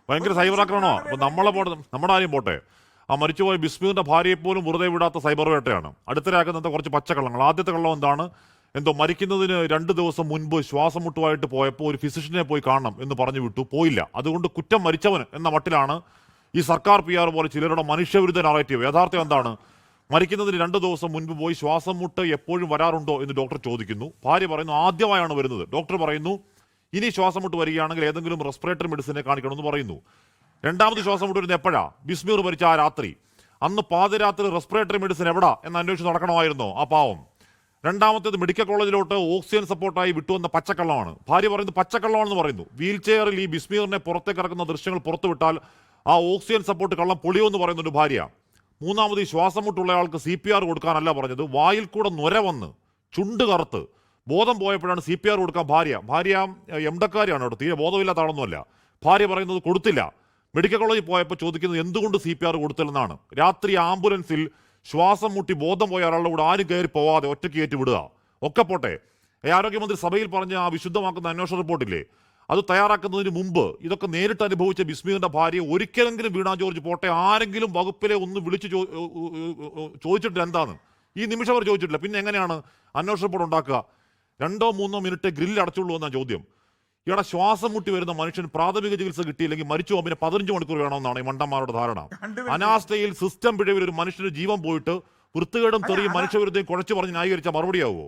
ഭയങ്കര ഒരു സൈബർ മനുഷ്യൻ ആക്രമണമാണ്. പ്രാണനെ ഇപ്പൊ നമ്മളെ പോട്ടെ, നമ്മുടെ ആരെയും പോട്ടെ, ആ മരിച്ചുപോയ ബിസ്മിയുടെ ഭാര്യയെ പോലും വെറുതെ വിടാത്ത സൈബർ വേട്ടയാണ്. അടുത്തിടെയാക്കുന്നത് കുറച്ച് പച്ചക്കള്ളങ്ങൾ. ആദ്യത്തെ കള്ളം എന്താണ്? എന്തോ മരിക്കുന്നതിന് 2 ദിവസം മുൻപ് ശ്വാസം മുട്ടുമായിട്ട് പോയപ്പോൾ ഒരു ഫിസിഷ്യനെ പോയി കാണണം എന്ന് പറഞ്ഞു വിട്ടു, പോയില്ല. അതുകൊണ്ട് കുറ്റം മരിച്ചവന് എന്ന മട്ടിലാണ് ഈ സർക്കാർ PR പോലെ ചിലരുടെ മനുഷ്യവിരുദ്ധ നറേറ്റീവ്. യഥാർത്ഥം എന്താണ്? മരിക്കുന്നതിന് 2 ദിവസം മുൻപ് പോയി ശ്വാസം മുട്ട് എപ്പോഴും വരാറുണ്ടോ എന്ന് ഡോക്ടർ ചോദിക്കുന്നു. ഭാര്യ പറയുന്നു ആദ്യമായാണ് വരുന്നത്. ഡോക്ടർ പറയുന്നു ഇനി ശ്വാസം മുട്ട് വരികയാണെങ്കിൽ ഏതെങ്കിലും റെസ്പിറേറ്ററി മെഡിസിനെ കാണിക്കണമെന്ന് പറയുന്നു. രണ്ടാമത് ശ്വാസം മുട്ട് വരുന്നത് എപ്പോഴാ? ബിസ്മീർ മരിച്ച ആ രാത്രി. അന്ന് പാതിരാത്രി റെസ്പിറേറ്ററി മെഡിസിൻ എവിടാ എന്ന് അന്വേഷിച്ച് നടക്കണമായിരുന്നോ ആ പാവം? രണ്ടാമത്തേത് മെഡിക്കൽ കോളേജിലോട്ട് ഓക്സിജൻ സപ്പോർട്ടായി വിട്ടുവന്ന പച്ചക്കള്ളമാണ്. ഭാര്യ പറയുന്നത് പച്ചക്കള്ളമാണെന്ന് പറയുന്നു. വീൽ ചെയറിൽ ഈ ബിസ്മീറിനെ പുറത്തേക്ക് ഇറക്കുന്ന ദൃശ്യങ്ങൾ പുറത്തുവിട്ടാൽ ആ ഓക്സിജൻ സപ്പോർട്ട് കള്ളം പൊളിയുമെന്ന് പറയുന്നുണ്ട് ഭാര്യ. മൂന്നാമത് ഈ ശ്വാസം മുട്ടുള്ളയാൾക്ക് CPR കൊടുക്കാനല്ല പറഞ്ഞത്, വായിൽ കൂടെ നുര വന്ന് ചുണ്ട് കറുത്ത് ബോധം പോയപ്പോഴാണ് CPR കൊടുക്കാൻ ഭാര്യ എംഡക്കാരിയാണ് കേട്ടോ, തീരെ ബോധമില്ലാത്ത ആളൊന്നുമല്ല. ഭാര്യ പറയുന്നത് കൊടുത്തില്ല. മെഡിക്കൽ കോളേജിൽ പോയപ്പോൾ ചോദിക്കുന്നത് എന്തുകൊണ്ട് CPR കൊടുത്തില്ലെന്നാണ്. രാത്രി ആംബുലൻസിൽ ശ്വാസം മുട്ടി ബോധം പോയ ഒരാളുടെ കൂടെ ആരും കയറി പോവാതെ ഒറ്റയ്ക്ക് കയറ്റി വിടുക ഒക്കെ പോട്ടെ. ആരോഗ്യമന്ത്രി സഭയിൽ പറഞ്ഞ ആ വിശുദ്ധമാക്കുന്ന അന്വേഷണ റിപ്പോർട്ടില്ലേ, അത് തയ്യാറാക്കുന്നതിന് മുമ്പ് ഇതൊക്കെ നേരിട്ട് അനുഭവിച്ച ബിസ്മീറിന്റെ ഭാര്യ ഒരിക്കലെങ്കിലും വീണ ജോർജ് പോട്ടെ ആരെങ്കിലും വകുപ്പിലെ ഒന്ന് വിളിച്ച് ചോദിച്ചിട്ടില്ല എന്താണ് ഈ നിമിഷം അവർ ചോദിച്ചിട്ടില്ല. പിന്നെ എങ്ങനെയാണ് അന്വേഷണ റിപ്പോർട്ട് ഉണ്ടാക്കുക? 2-3 മിനിറ്റ് ഗ്രില്ല് അടച്ചുള്ളൂ എന്നാണ് ചോദ്യം. ഇവിടെ ശ്വാസം മുട്ടി വരുന്ന മനുഷ്യൻ പ്രാഥമിക ചികിത്സ കിട്ടിയില്ലെങ്കിൽ മരിച്ചു പോകാൻ പിന്നെ 15 മണിക്കൂർ വേണമെന്നാണ് ഈ മണ്ടന്മാരുടെ ധാരണ. അനാസ്ഥയിൽ സിസ്റ്റം പിഴവിൽ ഒരു മനുഷ്യന് ജീവൻ പോയിട്ട് വൃത്തികേടും തെറിയും മനുഷ്യവിരുദ്ധയും കുഴച്ചു പറഞ്ഞ് ന്യായീകരിച്ച മറുപടിയാവുമോ?